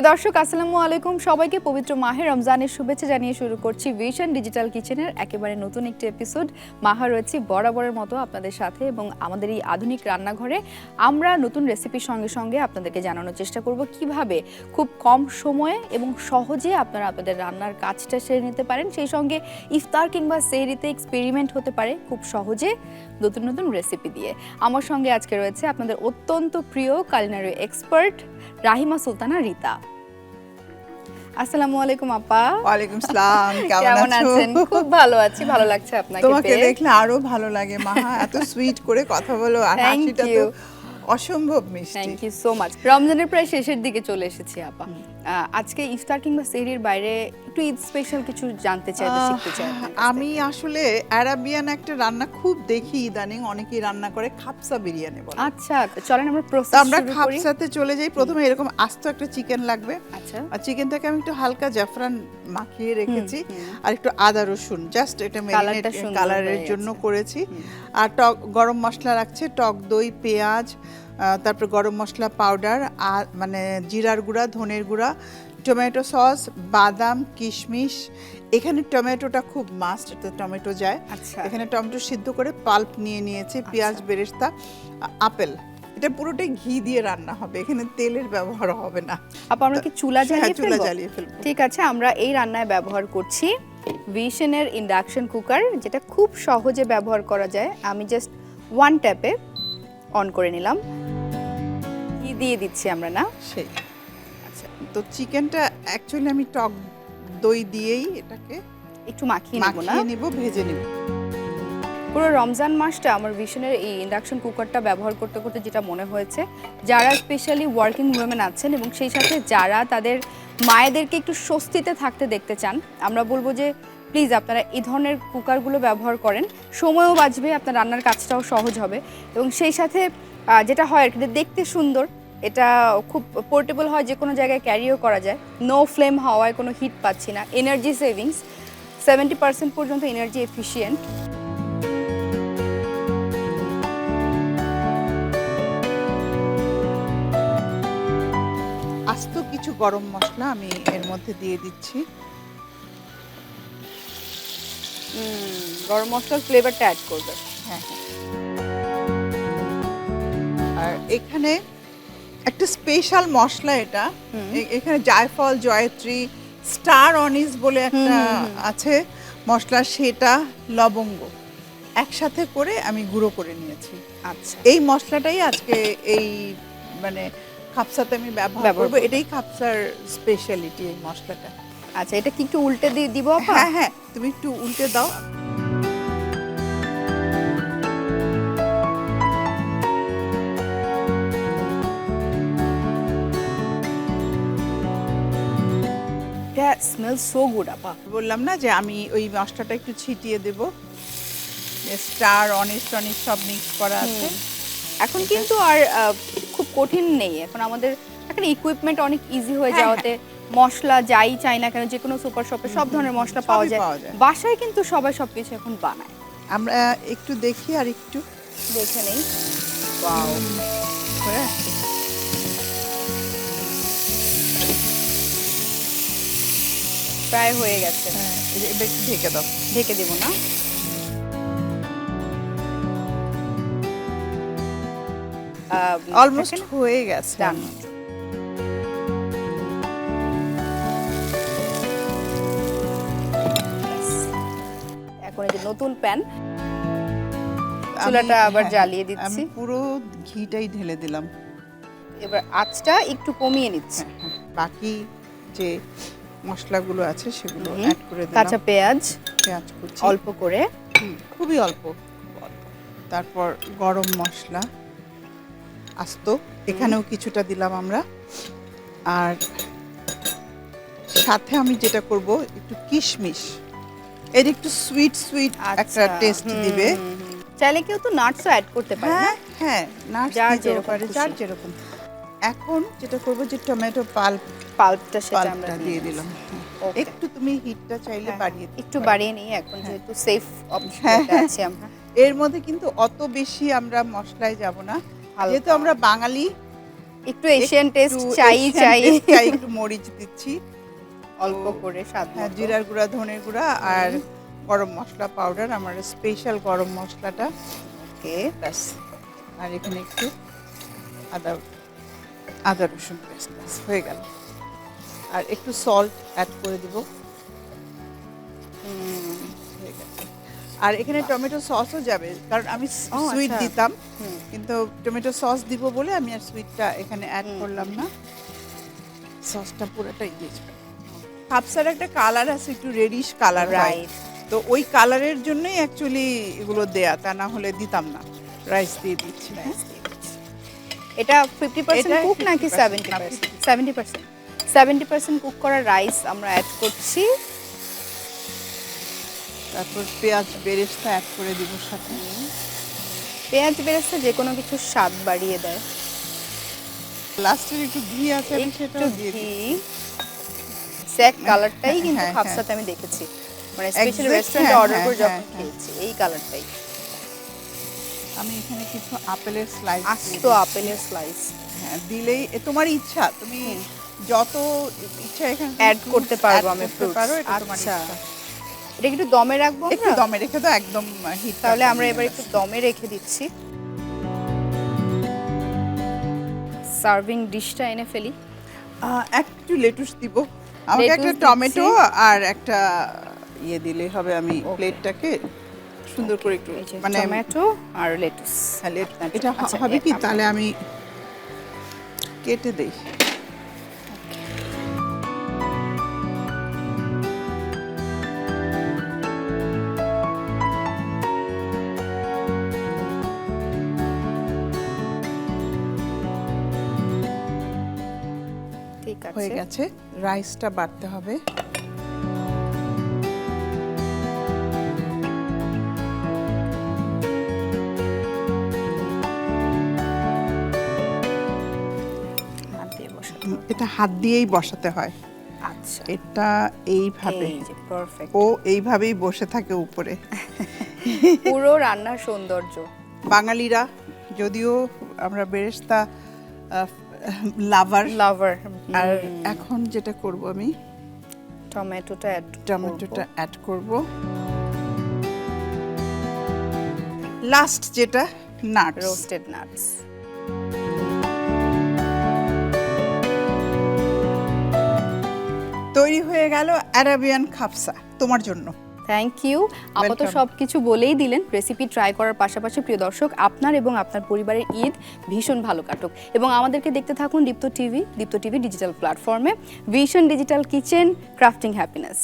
প্রিয় দর্শক আসসালামু আলাইকুম, সবাইকে পবিত্র মাহে রমজানের শুভেচ্ছা জানিয়ে শুরু করছি ভিশন ডিজিটাল কিচেনের একেবারে নতুন একটি এপিসোড। মাহা রয়েছি বরাবরের মতো আপনাদের সাথে এবং আমাদের এই আধুনিক রান্নাঘরে আমরা নতুন রেসিপির সঙ্গে সঙ্গে আপনাদেরকে জানানোর চেষ্টা করব কিভাবে খুব কম সময়ে এবং সহজে আপনারা আপনাদের রান্নার কাজটা সেরে নিতে পারেন, সেই সঙ্গে ইফতার কিংবা সেহরিতে এক্সপেরিমেন্ট হতে পারে খুব সহজে নতুন নতুন রেসিপি দিয়ে। আমার সঙ্গে আজকে রয়েছে আপনাদের অত্যন্ত প্রিয় কুলিনারি এক্সপার্ট রাহিমা সুলতানা রিতা। আসসালামু আলাইকুম আপা। ওয়ালাইকুম সালাম, কেমন আছেন? খুব ভালো আছি, ভালো লাগছে আপনাকে পেয়ে। তোমাকে দেখলে আরো ভালো লাগে মাহা, এত সুইট করে কথা বলো আর হাসিটা তো অসম্ভব মিষ্টি। Thank you so much. রমজানের প্রায় শেষের দিকে চলে এসেছি আপা। আজকে ইফতার কিংবা সেহরির বাইরে একটু ঈদ স্পেশাল কিছু জানতে চাই বা শিখতে চাই। আমি আসলে আরাবিয়ান একটা রান্না খুব দেখি ইদানিং, অনেকেই রান্না করে খাপসা বিরিয়ানি বলে। আচ্ছা চলেন আমরা প্রসেস আমরা খাপসাতে চলে যাই। প্রথমে এরকম আস্ত একটা চিকেন লাগবে। আচ্ছা, আর চিকেনটাকে আমি একটু হালকা জাফরান মাখিয়ে রেখেছি আর একটু আদা রসুন জাস্ট এটা ম্যারিনেট কালারের জন্য করেছি। আর টক গরম মশলা রাখছে, টক দই, পেঁয়াজ, তারপর গরম মশলা পাউডার, আর মানে জিরার গুঁড়া, ধনের গুঁড়া, টমেটো সস, বাদাম, কিশমিশ। এখানে টমেটোটা খুব মাস্ট, টমেটো যায়। এখানে টমেটো সিদ্ধ করে পাল্প নিয়ে নিয়েছি, পেঁয়াজ বেরেস্তা, আপেল। এটা পুরোটাই ঘি দিয়ে রান্না হবে, এখানে তেলের ব্যবহার হবে না। আপা আমরা কি চুলা জ্বালিয়ে ফেলবো? ঠিক আছে, আমরা এই রান্নায় ব্যবহার করছি ভিশনের ইন্ডাকশন কুকার, যেটা খুব সহজে ব্যবহার করা যায়। আমি জাস্ট ওয়ান ট্যাপে অন করে নিলাম, ঘি দিয়ে দিচ্ছি আমরা না সেই। আচ্ছা, তো চিকেনটা অ্যাকচুয়ালি আমি টক দই দিয়েই এটাকে একটু মাখিয়ে নিব, ভেজে নিব। পুরো রমজান মাসটা আমার ভিশনের এই ইন্ডাকশন কুকারটা ব্যবহার করতে করতে যেটা মনে হয়েছে, যারা স্পেশালি ওয়ার্কিং উইমেন আছেন এবং সেই সাথে যারা তাদের মায়েদেরকে একটু স্বস্তিতে থাকতে দেখতে চান, আমরা বলবো যে প্লিজ আপনারা এই ধরনের কুকারগুলো ব্যবহার করেন। সময়ও বাঁচবে, আপনার রান্নার কাজটাও সহজ হবে এবং সেই সাথে যেটা হয় আর কি, দেখতে সুন্দর, এটা খুব পোর্টেবল হয়, যে কোনো জায়গায় ক্যারিও করা যায়। নো ফ্লেম হওয়ায় কোনো হিট পাচ্ছি না। এনার্জি সেভিংস 70% পর্যন্ত এনার্জি এফিশিয়েন্ট। আস্ত কিছু গরম মশলা আমি এর মধ্যে দিয়ে দিচ্ছি। গরম মশলার ফ্লেভারটা অ্যাড করবে। হ্যাঁ, আর এখানে একটা স্পেশাল মশলা, এটা এখানে জায়ফল, জয়ত্রী, স্টার অনিস বলে একটা আছে মশলা, সেটা, লবঙ্গ একসাথে করে আমি গুঁড়ো করে নিয়েছি। আচ্ছা, এই মশলাটাই আজকে এই মানে খাপসাতে আমি ব্যবহার করব। এটাই খাপসার স্পেশালিটি, এই মশলাটা। আচ্ছা, এটা কি একটু উল্টে দিয়ে দিব আপা? হ্যাঁ হ্যাঁ, তুমি একটু উল্টে দাও। স্মেল সো গুড আপা। বললাম না যে আমি ওই মশলাটা একটু ছিটিয়ে দেব। স্টার অনিস টনিস সব মিক্স করা আছে। এখন কিন্তু আর খুব কঠিন নেই, এখন আমাদের এখন ইকুইপমেন্ট অনেক ইজি হয়ে যাওয়াতে মশলা যাই চাই না কেন, যে কোনো সুপার শপে সব ধরনের মশলা পাওয়া যায়। বাসায় কিন্তু সবাই সবকিছু এখন বানায়। আমরা একটু দেখি আর একটু দেখে নেই। ওয়াও, প্রায় হয়ে গেছে। হ্যাঁ, এবার একটু ঢেকে দাও। ঢেকে দিব না? অলমোস্ট হয়ে গেছে। এখন এই যে নতুন প্যান, চুলাটা আবার জ্বালিয়ে দিচ্ছি। পুরো ঘিটাই ঢেলে দিলাম। এবার আঁচটা একটু কমিয়ে নিচ্ছি। বাকি যে মশলাগুলো আছে সেগুলো অ্যাড করে দিলাম। কাঁচা পেঁয়াজ কুচি অল্প করে, খুবই অল্প। তারপর গরম মশলা আস্ত, এখানেও কিছুটা দিলাম আমরা। আর সাথে আমি যেটা করব, একটু কিশমিশ, এর একটু সুইট সুইট একটা টেস্ট দিবে। চাইলে কেউ তো নাটসও অ্যাড করতে পারে। হ্যাঁ হ্যাঁ, নাটস যার যেরকম। এখন যেটা করব, যে টমেটো পাল্পটা সেটা আমরা দিয়ে দিলাম। একটু তুমি হিটটা চাইলে বাড়িয়ে একটু বাড়িয়ে নিই এখন, যেহেতু সেফ অপশন আছে আমরা। এর মধ্যে কিন্তু অত বেশি আমরা মশলায় যাব না, যেহেতু আমরা বাঙালি, একটু এশিয়ান টেস্ট একটু চাই Asian চাই taste চাই, একটু মরিচ দিচ্ছি, অল্প করে স্বাদ হ্যাঁ, মতো। জিরার গুঁড়া, ধনের গুঁড়া আর গরম মশলা পাউডার, আমার স্পেশাল গরম মশলাটা। ওকে, ব্যাস। আর এখানে একটু আদা আদা রসুন পেস্ট, ব্যাস হয়ে গেল। আর একটু সল্ট অ্যাড করে দিব, হয়ে গেল। আর এখানে টমেটো সসও যাবে, কারণ আমি ও, সুইট আচ্ছা। দিতাম, হুম। কিন্তু টমেটো সস দিব বলে আমি আর সুইটটা এখানে অ্যাড করলাম না। সসটা পুরোটাই দিয়ে যাবে। কাপসার একটা কালার আছে, একটু রেডিশ কালার, Right. তো ওই কালারের জন্যই অ্যাকচুয়ালি এগুলো দেয়া, তা না হলে দিতাম না। রাইস দিয়ে দিচ্ছি, হ্যাঁ। এটা 50% এটা কুক নাকি 50% 70%? 70%। 70% কুক করা রাইস আমরা অ্যাড করছি। তারপর পেঁয়াজ বেরেস্তা অ্যাড করে দিব সাথে। পেঁয়াজ বেরেস্তা যে কোনো কিছু স্বাদ বাড়িয়ে দেয়। লাস্টের একটু ঘি আছে, আমি সেটাও দিয়ে দিই। স্যাক কালারটাই কিন্তু হ্যাঁ, খাপসাতে আমি দেখেছি, মানে স্পেশালি Exact, রেস্টুরেন্টে হ্যাঁ, অর্ডার করে হ্যাঁ, যখন হ্যাঁ। খেয়েছি এই কালারটাই। আমি এখানে কিছু আপেলের স্লাইস আস্ত আপেলের স্লাইস হ্যাঁ, দিলেই তোমার ইচ্ছা, তুমি যত ইচ্ছা এখানে অ্যাড করতে পারবো আমি করতে পারো, এটা তোমার আচ্ছা, ইচ্ছা। এটা কি একটু দমে রাখবো একটু আমরা? দমে রেখে দাও, একদম হিট। তাহলে আমরা এবার একটু দমে রেখে দিচ্ছি। সার্ভিং ডিশটা এনে ফেলি। একটু লেটুস দিব, আমাকে লেটুস একটা দিচ্ছি। টমেটো আর একটা ইয়ে দিলেই হবে। আমি Okay. প্লেটটাকে সুন্দর করে একটু এই যে মানে টমেটো আর লেটুস। হ্যাঁ, এটা আচ্ছা, হবে কি, আমরা- তাহলে আমি কেটে দেই। ঠিক আছে, হয়ে গেছে, রাইসটা বাটতে হবে। হাত দিয়ে বসাতে হবে। এটা হাত দিয়েই বসাতে হয়, আচ্ছা, এটা এইভাবে। এই যে পারফেক্ট। ও এইভাবেই বসে থাকে উপরে। পুরো রান্নার সৌন্দর্য। বাঙালিরা যদিও আমরা বেরেস্তা লাভার, লাভার। আর এখন যেটা করব আমি টমেটোটা অ্যাড, টমেটোটা অ্যাড করব। লাস্ট যেটা নাটস, রোস্টেড নাটস। তৈরি হয়ে গেল আরাবিয়ান খাপসা তোমার জন্য। Thank you. আপাতত Welcome. সব কিছু বলেই দিলেন। রেসিপি ট্রাই করার পাশাপাশি প্রিয় দর্শক, আপনার এবং আপনার পরিবারের ঈদ ভীষণ ভালো কাটুক এবং আমাদেরকে দেখতে থাকুন দীপ্ত টিভি ডিজিটাল প্ল্যাটফর্মে। Vision digital kitchen, crafting happiness.